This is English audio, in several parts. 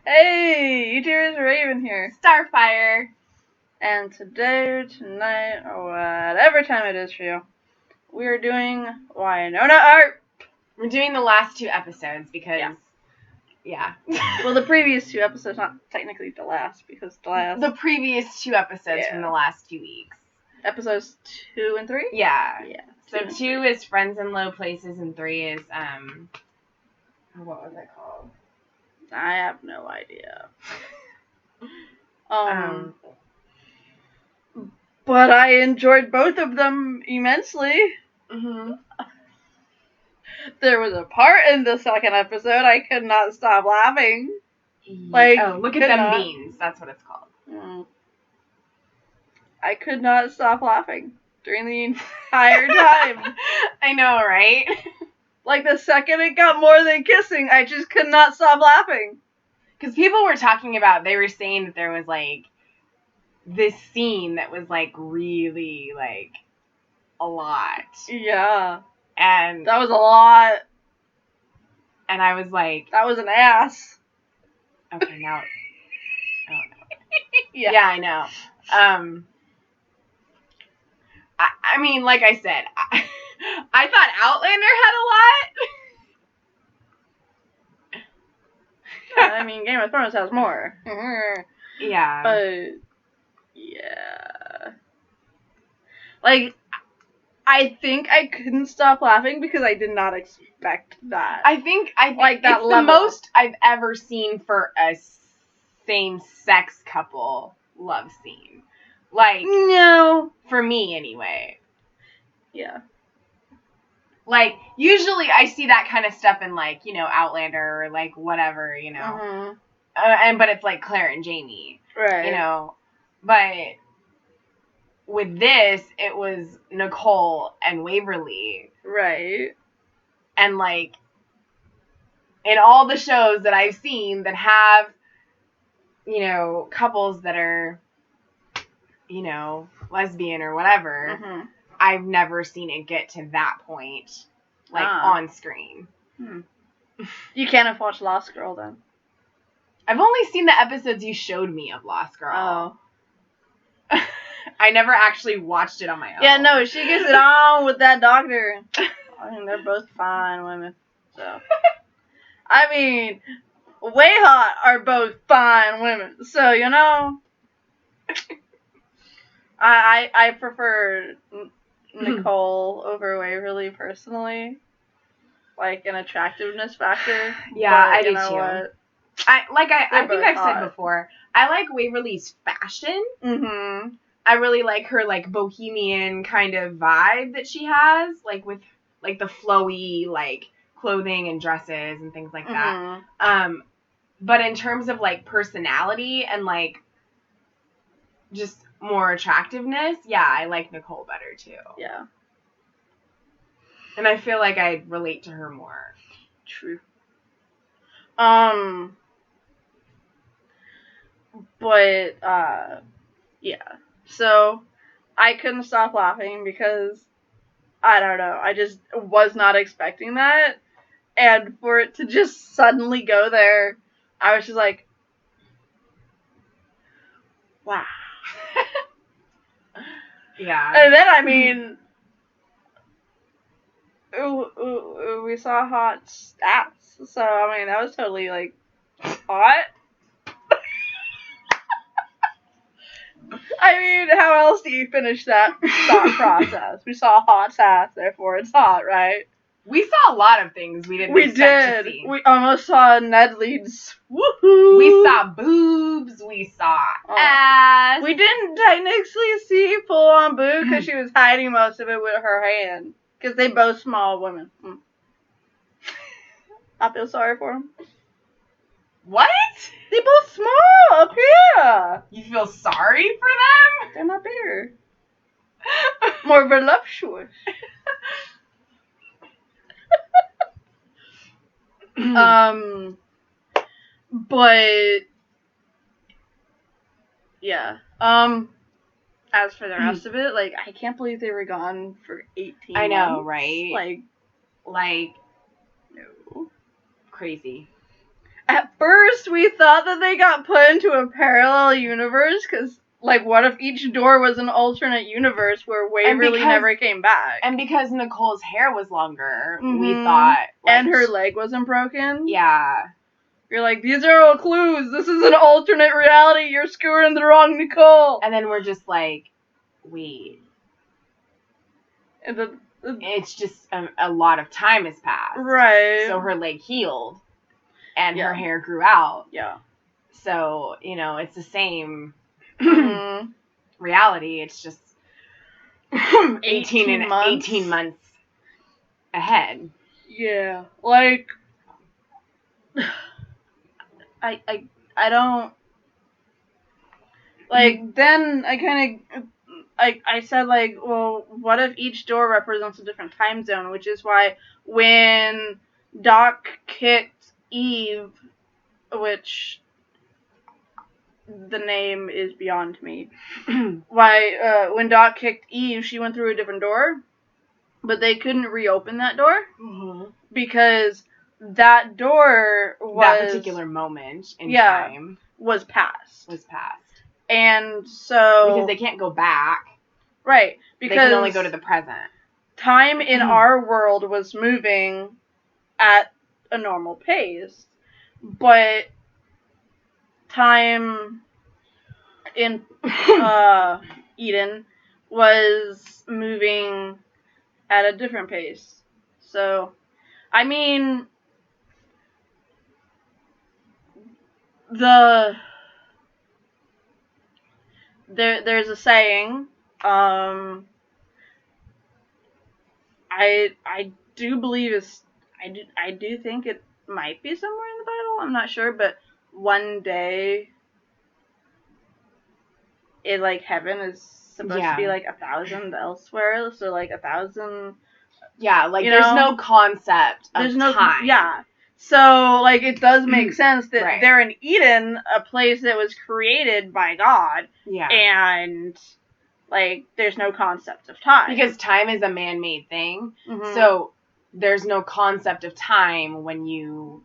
Hey, YouTubers, Raven here. Starfire. And today, tonight, or whatever time it is for you, we are doing Wynonna Earp. We're doing the last two episodes because, yeah. Well, the previous two episodes, not technically the last, because the last... The previous two episodes from the last 2 weeks. Episodes 2 and 3? Yeah. Yeah. So 2 is Friends in Low Places, and 3 is, what was it called? I have no idea. But I enjoyed both of them immensely. Mm-hmm. There was a part in the second episode I could not stop laughing. Look at them beans. That's what it's called. I could not stop laughing during the entire time. I know, right? Like, the second it got more than kissing, I just could not stop laughing. Because people were talking about, they were saying that there was, like, this scene that was, like, really, like, a lot. Yeah. And that was a lot. And I was like... That was an ass. Okay, now... Oh, no. Yeah, I know. I mean, like I said, I thought Outlander had a lot. I mean, Game of Thrones has more. Yeah. But, yeah. Like, I think I couldn't stop laughing because I did not expect that. I think like that it's level. The most I've ever seen for a same-sex couple love scene. Like, no. For me, anyway. Yeah. Like, usually I see that kind of stuff in, like, you know, Outlander or, like, whatever, you know. Mm-hmm. But it's, like, Claire and Jamie. Right. You know. But with this, it was Nicole and Waverly. Right. And, like, in all the shows that I've seen that have, you know, couples that are, you know, lesbian or whatever, mm-hmm. I've never seen it get to that point, like, on screen. You can't have watched Lost Girl, then. I've only seen the episodes you showed me of Lost Girl. Oh. I never actually watched it on my own. Yeah, no, she gets it on with that doctor. I mean, they're both fine women, so. I mean, Way Hot are both fine women, so, you know. I prefer Nicole over Waverly, personally. Like, an attractiveness factor. Yeah, I do too. What? I think I've said before, I like Waverly's fashion. Mm-hmm. I really like her, like, bohemian kind of vibe that she has, like, with, like, the flowy, like, clothing and dresses and things like that. But in terms of, like, personality and, like, just more attractiveness, yeah, I like Nicole better, too. Yeah. And I feel like I relate to her more. True. But, yeah. So, I couldn't stop laughing because, I don't know, I just was not expecting that. And for it to just suddenly go there, I was just like, wow. Yeah. And then, I mean, we saw hot stats. So, I mean, that was totally, like, hot. I mean, how else do you finish that thought process? We saw hot stats, therefore it's hot, right? We saw a lot of things we didn't expect to see. We almost saw Ned Leeds. Woohoo! We saw boobs. We saw ass. We didn't technically see full-on boob because she was hiding most of it with her hand. Because they both small women. I feel sorry for them. What? They both small up here. You feel sorry for them? They're not bigger. More voluptuous. But yeah. As for the rest of it, like, I can't believe they were gone for 18 months. I know, right? Like, no. Crazy. At first, we thought that they got put into a parallel universe, because, like, what if each door was an alternate universe where Waverly never came back? And because Nicole's hair was longer, we thought... Like, and her leg wasn't broken? Yeah. You're like, these are all clues. This is an alternate reality. You're screwing the wrong Nicole. And then we're just like, wait. It's just a lot of time has passed. Right. So her leg healed. And her hair grew out. Yeah. So, it's the same reality. It's just 18 months ahead. Yeah. Like, I don't... Like, then I kind of... I said, like, well, what if each door represents a different time zone? Which is why when Doc kicked Eve, which the name is beyond me, when Doc kicked Eve, she went through a different door, but they couldn't reopen that door because that door was... That particular moment in time was past. And so... Because they can't go back. Right. Because they can only go to the present. Time in our world was moving at a normal pace. But time in Eden was moving at a different pace. So, I mean... There's a saying, I do believe I do think it might be somewhere in the Bible, I'm not sure, but one day, heaven is supposed to be 1,000 elsewhere, so 1,000... Yeah, there's no concept of time. Yeah. So, it does make sense that they're in Eden, a place that was created by God. Yeah. And, there's no concept of time. Because time is a man-made thing. Mm-hmm. So, there's no concept of time when you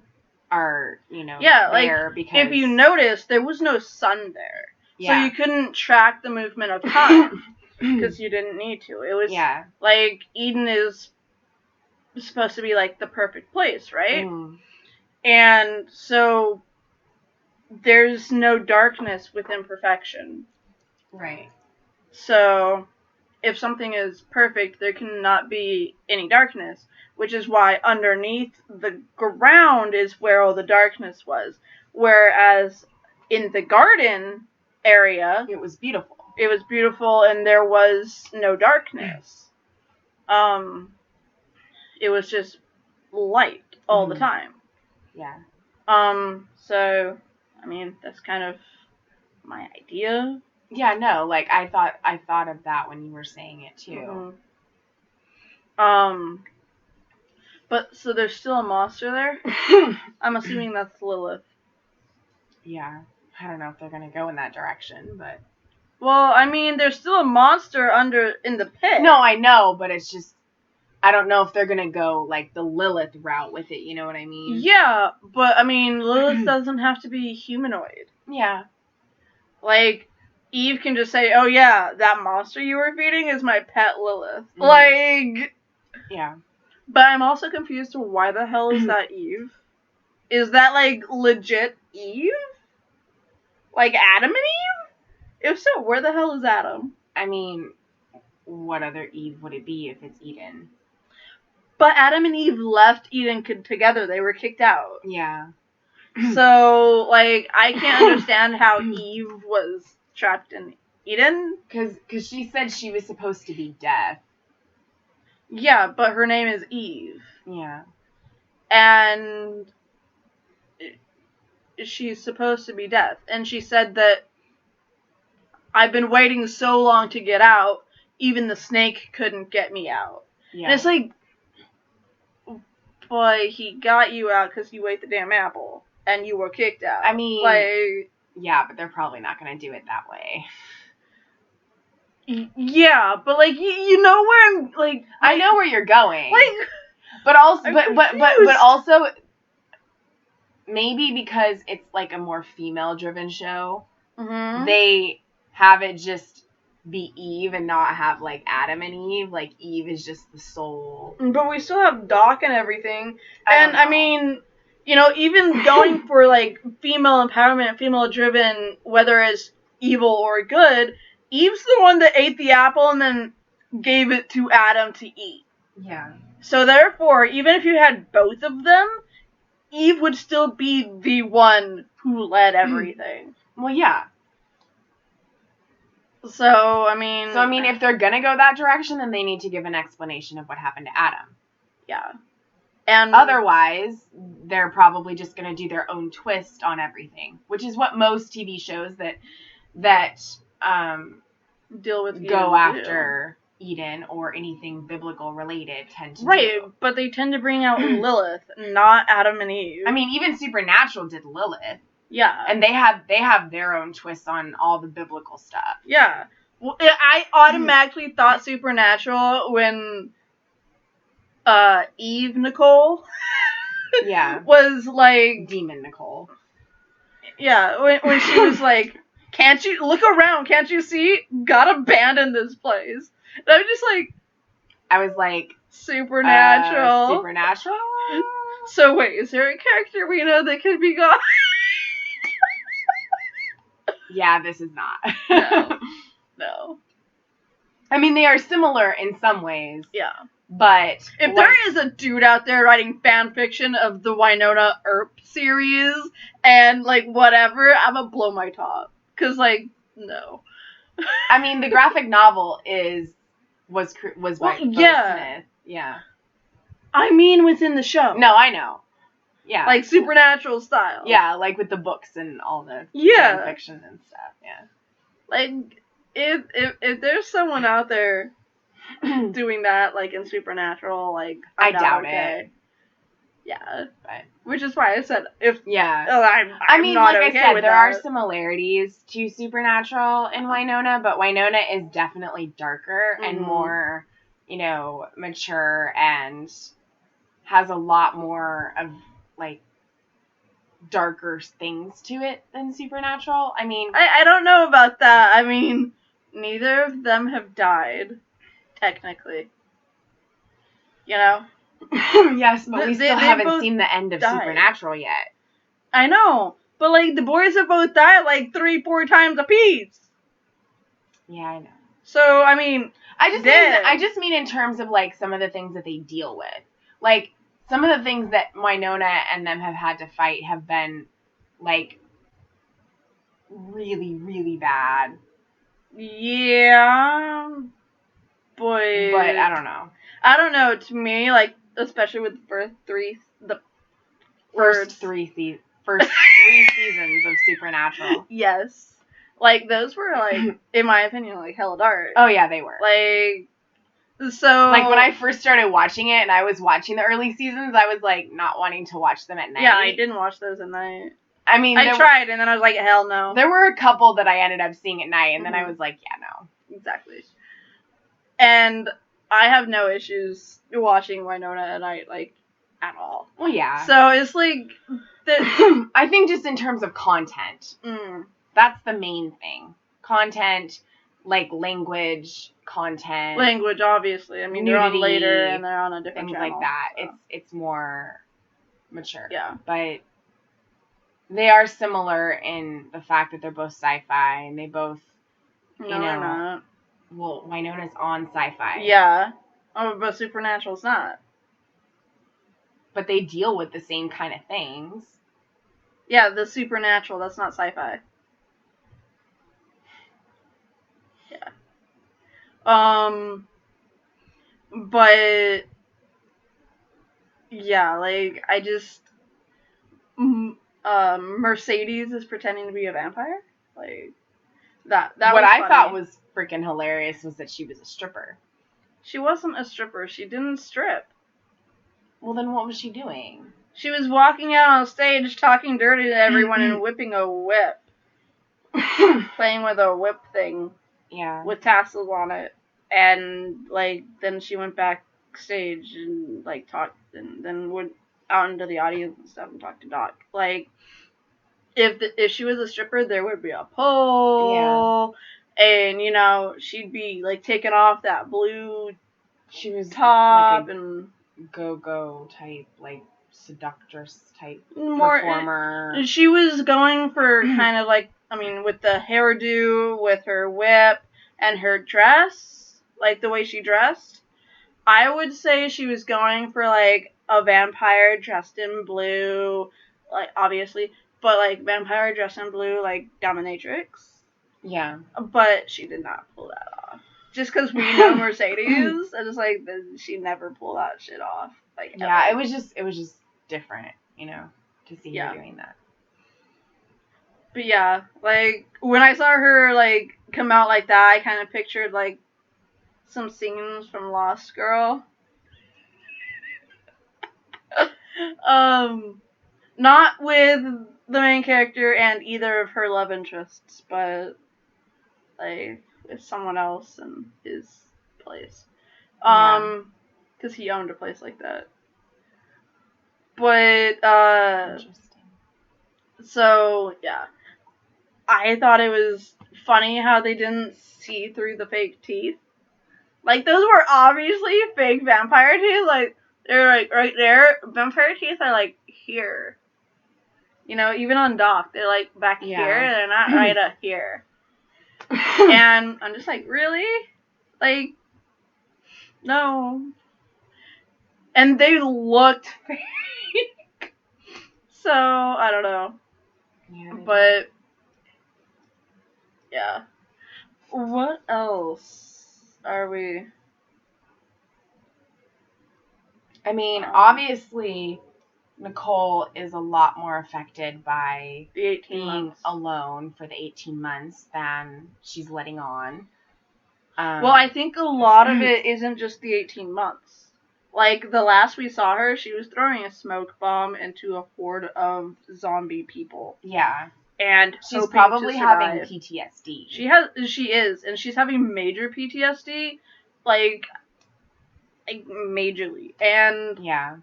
are, there. Because... if you notice, there was no sun there. Yeah. So, you couldn't track the movement of time. Because you didn't need to. It was, Eden is supposed to be, the perfect place, right? Mm. And so there's no darkness with imperfection. Right. So if something is perfect, there cannot be any darkness, which is why underneath the ground is where all the darkness was. Whereas in the garden area... It was beautiful. It was beautiful, and there was no darkness. It was just light all the time. Yeah. So, I mean, that's kind of my idea. Yeah, no, I thought of that when you were saying it too. Mm-hmm. But, so there's still a monster there? I'm assuming that's Lilith. Yeah. I don't know if they're gonna go in that direction, but... Well, I mean, there's still a monster in the pit. No, I know, but it's just... I don't know if they're gonna go, the Lilith route with it, you know what I mean? Yeah, but, I mean, Lilith doesn't have to be humanoid. Yeah. Eve can just say, oh yeah, that monster you were feeding is my pet Lilith. Mm. Yeah. But I'm also confused to why the hell is that Eve? Is that, legit Eve? Adam and Eve? If so, where the hell is Adam? I mean, what other Eve would it be if it's Eden? But Adam and Eve left Eden together. They were kicked out. Yeah. So, I can't understand how Eve was trapped in Eden. Because she said she was supposed to be death. Yeah, but her name is Eve. Yeah. And she's supposed to be death. And she said that I've been waiting so long to get out, even the snake couldn't get me out. Yeah. And it's boy, he got you out because you ate the damn apple, and you were kicked out. I mean, yeah, but they're probably not going to do it that way. Yeah, but you know where I'm I know where you're going. But also, but also, maybe because it's like a more female-driven show, Mm-hmm. they have it just be Eve and not have like Adam and Eve. Like Eve is just the soul. But we still have Doc and everything. And I mean, even going for like female empowerment, female driven, whether it's evil or good, Eve's the one that ate the apple and then gave it to Adam to eat. Yeah. So therefore, even if you had both of them, Eve would still be the one who led everything. Well, yeah. So, I mean, if they're gonna go that direction, then they need to give an explanation of what happened to Adam. Yeah. And otherwise, they're probably just gonna do their own twist on everything, which is what most TV shows that deal with go after Eden or anything biblical related tend to do. Right, but they tend to bring out Lilith, not Adam and Eve. I mean, even Supernatural did Lilith. Yeah. And they have their own twists on all the biblical stuff. Yeah. Well, I automatically thought Supernatural when Eve Nicole was like Demon Nicole. Yeah, when she was like, can't you look around, can't you see? Gotta abandon this place. And I was like Supernatural. Supernatural? So wait, is there a character we know that could be gone? Yeah, this is not. No. I mean, they are similar in some ways. Yeah. But if there is a dude out there writing fan fiction of the Wynonna Earp series and like whatever, I'm gonna blow my top. 'Cause like, no. I mean, the graphic novel was by Smith. Yeah. I mean, within the show. No, I know. Yeah. Like Supernatural style. Yeah, like with the books and all the fan fiction and stuff. Yeah. Like, if there's someone out there doing that, like in Supernatural, like I doubt it. Yeah, but which is why I said if I mean, not like okay I said, with there that. are similarities to Supernatural and Wynonna, but Wynonna is definitely darker and more, mature and has a lot more of like darker things to it than Supernatural. I mean, I don't know about that. I mean, neither of them have died, technically. Yes, but we still haven't seen the end of Supernatural yet. I know, but like the boys have both died like 3-4 times apiece. Yeah, I know. So I mean, I just mean in terms of like some of the things that they deal with, like some of the things that Wynonna and them have had to fight have been like really, really bad. Yeah, but I don't know. I don't know. To me, like especially with the first three seasons of Supernatural. Yes, like those were like, in my opinion, like hella dark. Oh yeah, they were. Like, so like when I first started watching it and I was watching the early seasons, I was like not wanting to watch them at night. Yeah, I didn't watch those at night. I mean, I tried and then I was like, hell no. There were a couple that I ended up seeing at night and then I was like, yeah, no. Exactly. And I have no issues watching Wynonna at night, like, at all. Well, yeah. So it's like, I think just in terms of content, that's the main thing. Content, like language, content. Language, obviously. I mean, nudity, they're on later and they're on a different things channel. Like that. So. It's more mature. Yeah. But they are similar in the fact that they're both sci-fi and they both, they're not. Well, Wynonna's on sci-fi. Yeah. Oh, but Supernatural's not. But they deal with the same kind of things. Yeah, the Supernatural, that's not sci-fi. Yeah. But yeah, like I just Mercedes is pretending to be a vampire. Like that what was I funny. thought was freaking hilarious was that she was a stripper. She wasn't a stripper. She didn't strip. Well, then what was she doing? She was walking out on stage talking dirty to everyone and whipping a whip. Playing with a whip thing. Yeah. With tassels on it. And, like, then she went backstage and, like, talked and then would out into the audience and stuff and talk to Doc. Like, if she was a stripper, there would be a pole, and you know she'd be like taking off that blue. She was top like and go type, like seductress type more performer. She was going for kind of like, I mean, with the hairdo, with her whip, and her dress, like the way she dressed. I would say she was going for like a vampire dressed in blue, like obviously, but like vampire dressed in blue, like dominatrix. Yeah. But she did not pull that off. Just because we know Mercedes, I just like she never pulled that shit off. Like yeah, ever. it was just different, you know, to see her doing that. But yeah, like when I saw her like come out like that, I kind of pictured like some scenes from Lost Girl. Not with the main character and either of her love interests, but like with someone else in his place. Because he owned a place like that. But interesting. So yeah, I thought it was funny how they didn't see through the fake teeth. Like those were obviously fake vampire teeth. Like they're like right there. Vampire teeth are like here. You know, even on Doc, they're like back here. They're not right up here. And I'm just like, really? Like, no. And they looked fake. So, I don't know. Yeah, but, yeah. What else are we? I mean, obviously, Nicole is a lot more affected by the being alone for the 18 months than she's letting on. Well, I think a lot of it isn't just the 18 months. Like, the last we saw her, she was throwing a smoke bomb into a horde of zombie people. Yeah. And she's probably having PTSD. She is, and she's having major PTSD, like majorly. And yeah.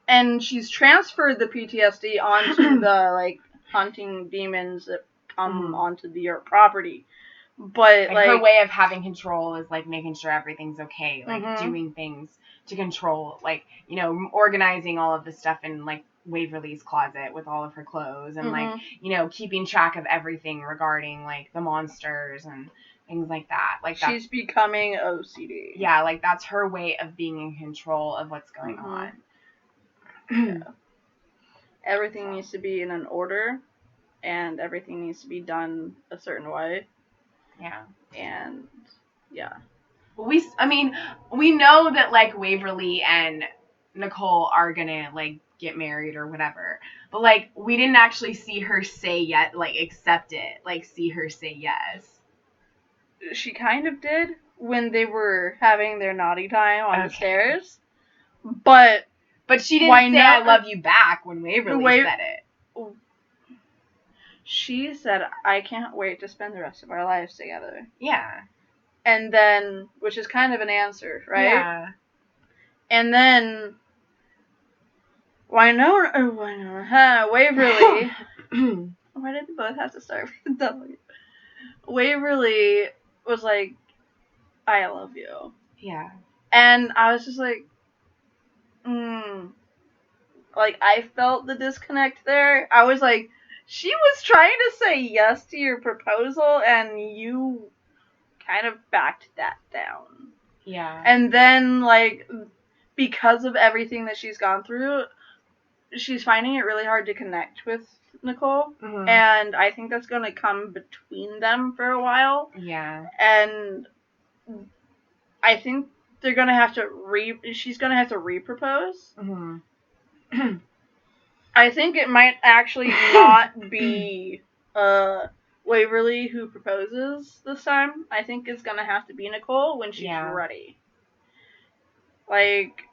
And she's transferred the PTSD onto the like hunting demons that come onto the Earp property. But like her way of having control is like making sure everything's okay, like doing things to control, like, you know, organizing all of the stuff in like Waverly's closet with all of her clothes and like, you know, keeping track of everything regarding like the monsters and things like that. Like she's becoming OCD. Yeah, like that's her way of being in control of what's going on. Yeah. Everything needs to be in an order and everything needs to be done a certain way. Yeah. And yeah. I mean, we know that like Waverly and Nicole are gonna like get married or whatever, but like we didn't actually see her say yet, like accept it, like see her say yes. She kind of did when they were having their naughty time on the stairs, but she didn't say I love you back when Waverly said it. She said, I can't wait to spend the rest of our lives together. Yeah. And then, which is kind of an answer, right? Yeah. And then, Waverly. Why did they both have to start with W? Waverly was like, I love you. Yeah. And I was just like, Like, I felt the disconnect there. I was like, she was trying to say yes to your proposal, and you kind of backed that down. Yeah. And then, like, because of everything that she's gone through, she's finding it really hard to connect with Nicole. And I think that's going to come between them for a while. Yeah. And I think they're going to have to she's going to have to re-propose. I think it might actually not be Waverly who proposes this time. I think it's gonna have to be Nicole when she's ready. Like,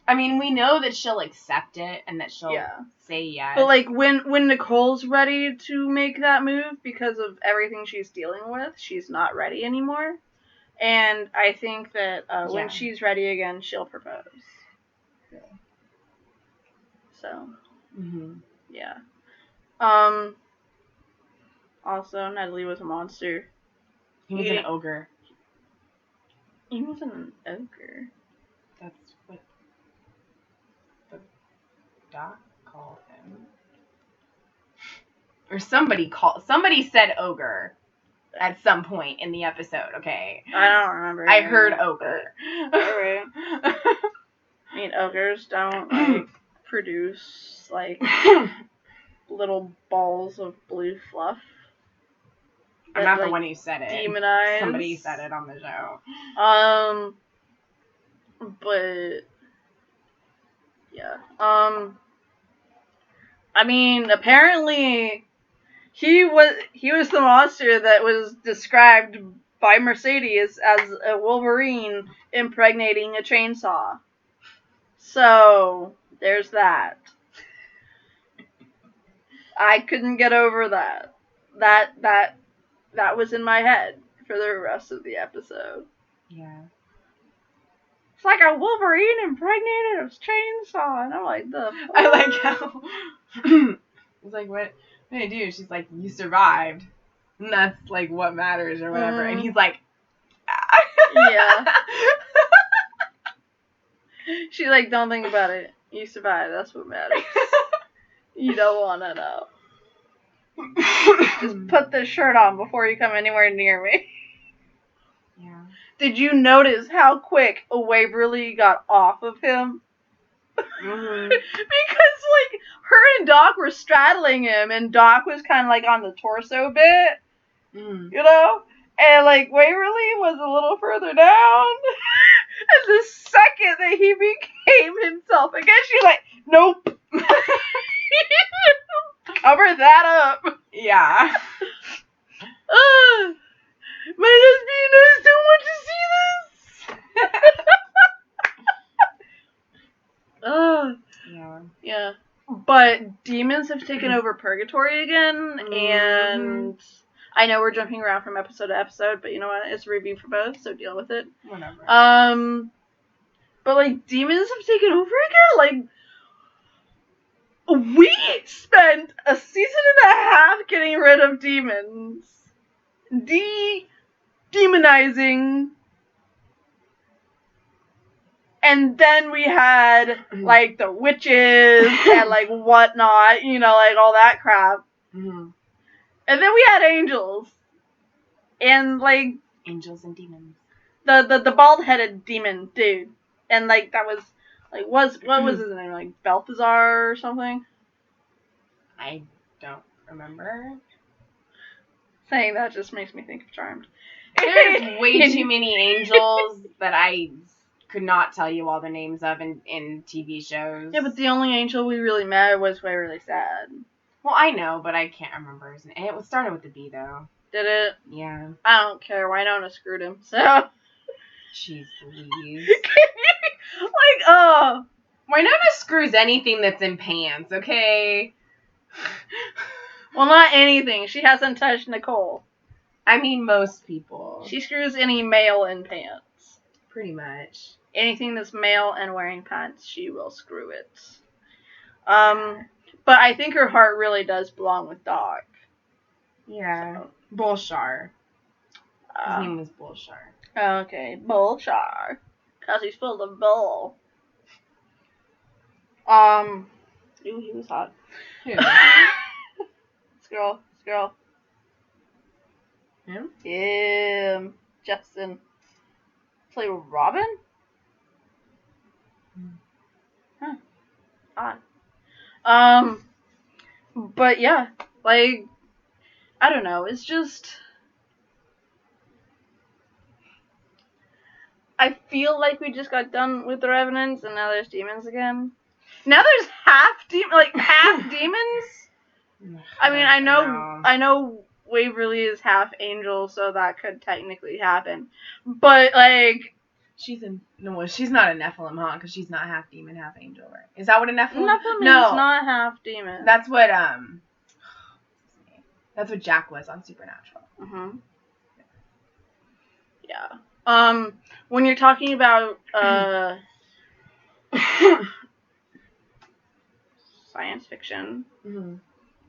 I mean, we know that she'll accept it and that she'll say yes. But like when Nicole's ready to make that move because of everything she's dealing with, she's not ready anymore. And I think that when she's ready again, she'll propose. So, Mhm. yeah. Also, Natalie was a monster. He was an ogre. He wasn't an ogre. That's what the doc called him. Or somebody said ogre at some point in the episode, okay? I don't remember. I heard ogre. Alright. I mean, ogres don't, like, produce, like, little balls of blue fluff. I'm not the one who said it. Demonize. Somebody said it on the show. But yeah. I mean, apparently he was the monster that was described by Mercedes as a Wolverine impregnating a chainsaw. So there's that. I couldn't get over that. That was in my head for the rest of the episode. Yeah. It's like a Wolverine impregnated a chainsaw, and I'm like, the fuck? I like how it's like, what did I do? She's like, you survived, and that's like what matters or whatever. And he's like, yeah. She's like, don't think about it. You survived. That's what matters. You don't want to know. Just put this shirt on before you come anywhere near me. Yeah. Did you notice how quick Waverly got off of him? Mm-hmm. Because, like, her and Doc were straddling him, and Doc was kind of, like, on the torso bit, you know? And, like, Waverly was a little further down. And the second that he became himself again, she's like, nope. Cover that up. Yeah. My lesbians don't want to see this. Yeah. But demons have taken over Purgatory again, and I know we're jumping around from episode to episode, but you know what? It's a review for both, so deal with it. Whatever. But like demons have taken over again. Like we spent a season and a half getting rid of demons, demonizing. And then we had, like, the witches and, like, whatnot, you know, like, all that crap. Mm-hmm. And then we had angels. And, like... Angels and demons. The bald-headed demon dude. And, like, that was, like, what was his name? Like, Balthazar or something? I don't remember. Saying that just makes me think of Charmed. There's way too many angels that I could not tell you all the names of in TV shows. Yeah, but the only angel we really met was Waverly Sad. Well, I know, but I can't remember his name. It started with the B, though. Did it? Yeah. I don't care. Wynonna screwed him, so... Jeez Louise. Like, oh... Wynonna screws anything that's in pants, okay? Well, not anything. She hasn't touched Nicole. I mean, most people. She screws any male in pants. Pretty much. Anything that's male and wearing pants, she will screw it. But I think her heart really does belong with Doc. Yeah. So. Bolshar. His name was Bolshar. Okay, Bolshar. Because he's full of bull. Ooh, he was hot. Who? This girl. Him? Yeah, Justin. Play Robin? Huh. Odd. But yeah, like, I don't know, it's just... I feel like we just got done with the Revenants, and now there's demons again. Now there's half demons? I mean, I know Waverly is half angel, so that could technically happen. But, like... she's not a Nephilim, huh? Because she's not half demon, half angel, right? Is that what a Nephilim? Nephilim is not half demon. That's what Jack was on Supernatural. Mm-hmm. Yeah. When you're talking about science fiction Mm-hmm.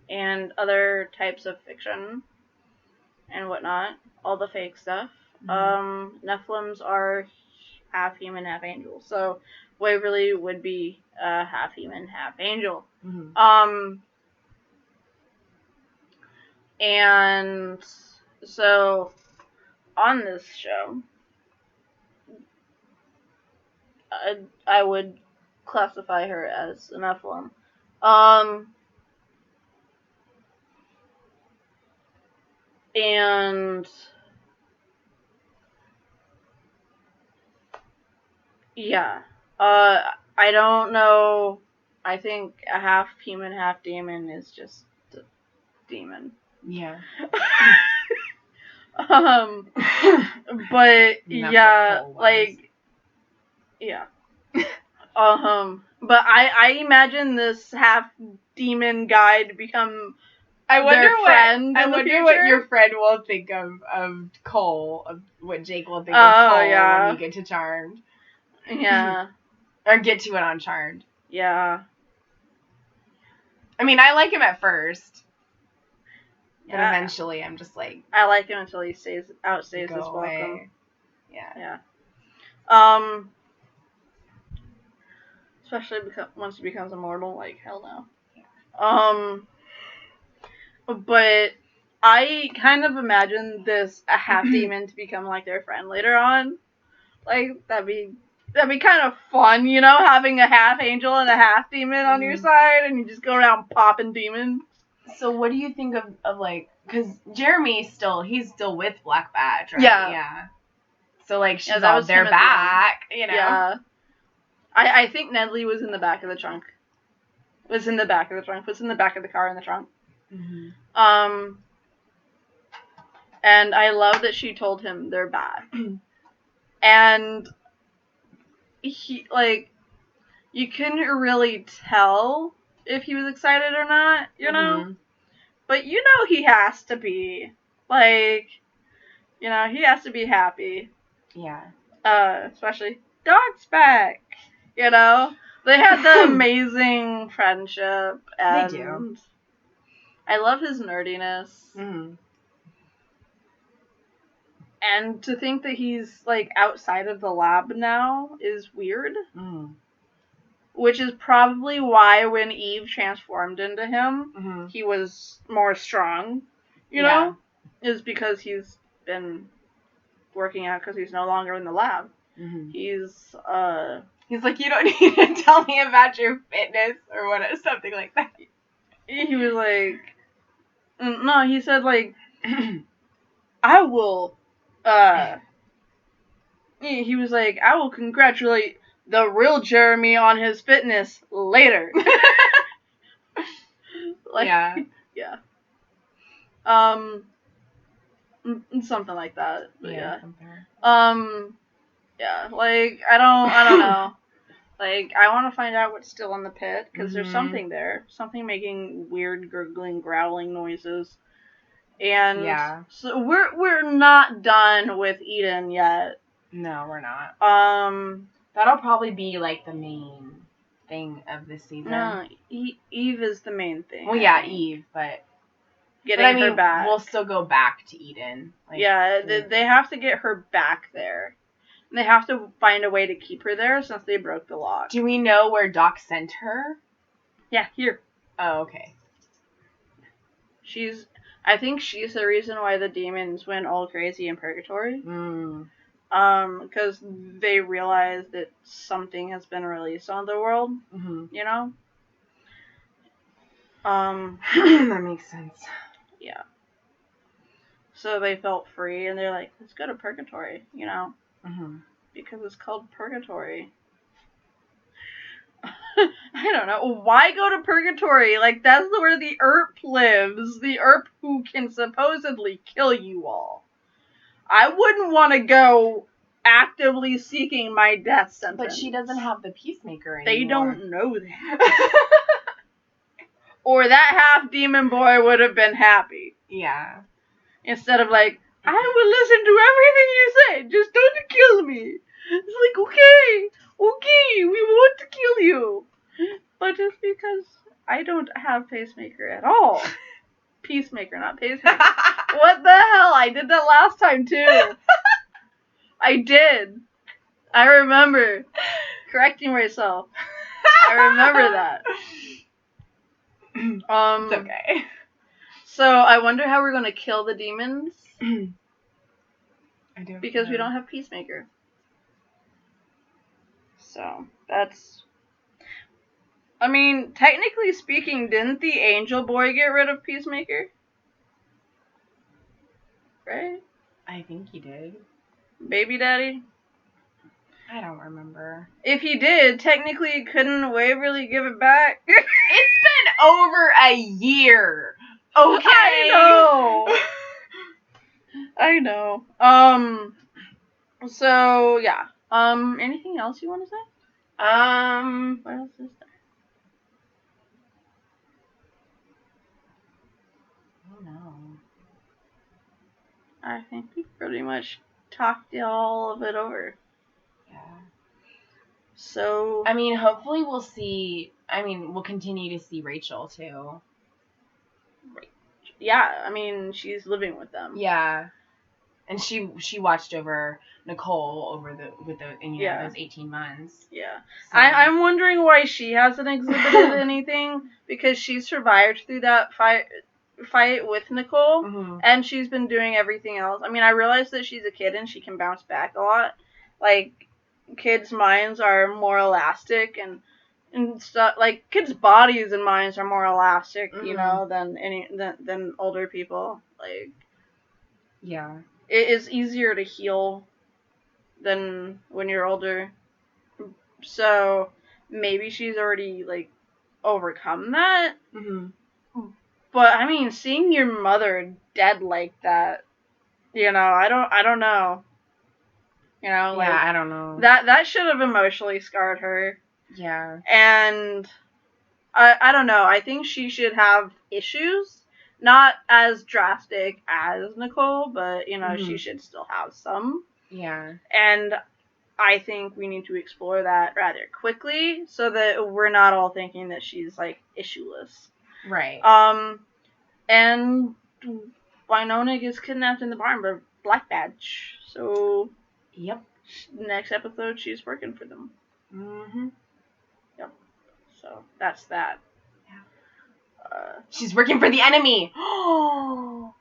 and other types of fiction and whatnot, all the fake stuff. Nephilims are half human, half angel. So Waverly would be half human, half angel. And so on this show, I would classify her as a Nephilim. And yeah, I don't know. I think a half human, half demon is just a demon. Yeah. But yeah, like, yeah. But I imagine this half demon guy to become their friend. I wonder what your friend will think of Cole, of what Jake will think of Cole when you get to Charmed. Yeah. Or get to it on Charmed. Yeah. I mean, I like him at first. But eventually I'm just like, I like him until he outstays his welcome. Yeah. Especially once he becomes immortal, like, hell no. Yeah. But I kind of imagine this a half demon to become like their friend later on. Like, that'd be kind of fun, you know, having a half angel and a half demon on your side, and you just go around popping demons. So what do you think of like, because Jeremy's he's still with Black Badge, right? Yeah. So like, she's all, they're back, you know? Yeah. I think Nedley was in the back of the trunk. Was in the back of the car in the trunk. Mm-hmm. And I love that she told him they're back. And he, like, you couldn't really tell if he was excited or not, you know? But you know he has to be. Like, you know, he has to be happy. Yeah. Especially Dog's back. You know? They had the amazing friendship. And they do. I love his nerdiness. Mm-hmm. And to think that he's, like, outside of the lab now is weird. Mm-hmm. Which is probably why when Eve transformed into him, he was more strong, you know? Is because he's been working out because he's no longer in the lab. Mm-hmm. He's like, you don't need to tell me about your fitness or something like that. He was like, no, he said, like, I will, he was like, I will congratulate the real Jeremy on his fitness later. Like, yeah. Something like that. But yeah. Yeah, like, I don't know. Like, I want to find out what's still in the pit, because there's something there. Something making weird, gurgling, growling noises. And so we're not done with Eden yet. No, we're not. That'll probably be, like, the main thing of this season. No, Eve is the main thing. Well, yeah, Eve, but getting her back. We'll still go back to Eden. Like, yeah, they have to get her back there. And they have to find a way to keep her there since they broke the lock. Do we know where Doc sent her? Yeah, here. Oh, okay. I think she's the reason why the demons went all crazy in purgatory. Because they realize that something has been released on the world. You know? That makes sense. Yeah. So they felt free, and they're like, let's go to purgatory, you know? Because it's called purgatory. I don't know. Why go to purgatory? Like, that's where the Earp lives. The Earp who can supposedly kill you all. I wouldn't want to go actively seeking my death sentence. But she doesn't have the Peacemaker anymore. They don't know that. Or that half-demon boy would have been happy. Yeah. Instead of like, I will listen to everything you say, just don't kill me. It's like, okay, we want to kill you. But just because I don't have pacemaker at all. Peacemaker, not pacemaker. What the hell? I did that last time too. I did. I remember correcting myself. I remember that. It's okay. So I wonder how we're gonna kill the demons. I don't Because know. we don't have Peacemaker. So that's. I mean, technically speaking, didn't the Angel Boy get rid of Peacemaker? Right? I think he did. Baby Daddy? I don't remember. If he did, technically couldn't Waverly give it back? It's been over a year. Okay. I know. So yeah. Anything else you want to say? What else is there? Oh no. I think we pretty much talked all of it over. Yeah. So I mean, hopefully we'll see. I mean, we'll continue to see Rachel too. yeah, I mean, she's living with them. Yeah. And she watched over Nicole over those 18 months. Yeah. So. I'm wondering why she hasn't exhibited anything, because she survived through that fight with Nicole, and she's been doing everything else. I mean, I realize that she's a kid and she can bounce back a lot. Like, kids' minds are more elastic and stuff. Like, kids' bodies and minds are more elastic, you know, than older people. Like, yeah. it is easier to heal than when you're older. So maybe she's already like overcome that. But I mean, seeing your mother dead like that, you know, I don't know. You know, like, yeah, I don't know. That should have emotionally scarred her. Yeah. And I don't know. I think she should have issues. Not as drastic as Nicole, but, you know, she should still have some. Yeah. And I think we need to explore that rather quickly so that we're not all thinking that she's, like, issueless. Right. And Wynonna gets kidnapped in the barn by Black Badge. So, yep. Next episode, she's working for them. Yep. So, that's that. She's working for the enemy. I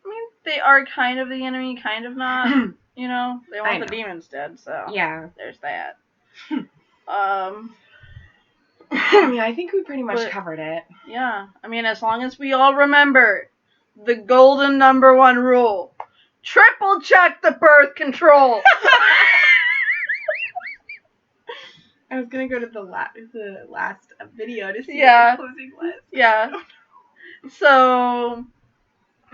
mean, they are kind of the enemy, kind of not. You know, they want the demons dead, so yeah, there's that. Yeah, I think we pretty much covered it. Yeah, I mean, as long as we all remember the golden #1 rule: triple check the birth control. I was gonna go to the last video to see what the closing was. Yeah. So,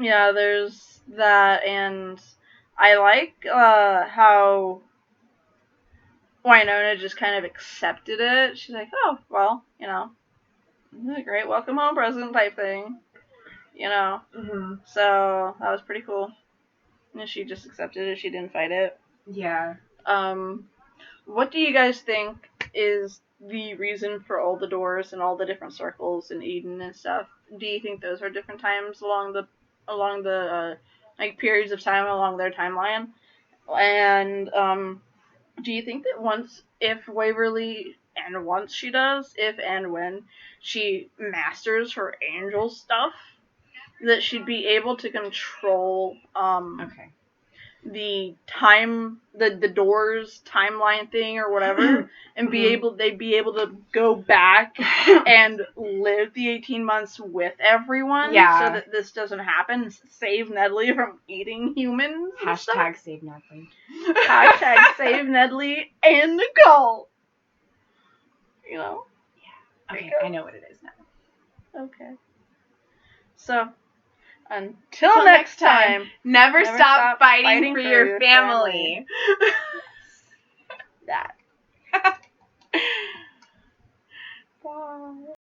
yeah, there's that, and I like how Wynonna just kind of accepted it. She's like, oh, well, you know, great welcome home present type thing, you know. So that was pretty cool. And she just accepted it. She didn't fight it. Yeah. What do you guys think is the reason for all the doors and all the different circles in Eden and stuff? Do you think those are different times along the like periods of time along their timeline? And do you think that if and when she masters her angel stuff, that she'd be able to control the doors timeline thing or whatever, and they'd be able to go back and live the 18 months with everyone, so that this doesn't happen. Save Nedley from eating humans. Hashtag save Nedley. Hashtag save Nedley and Nicole. You know? Yeah. Okay, I know what it is now. Okay. So, until next time, never stop fighting for your family. That. Bye.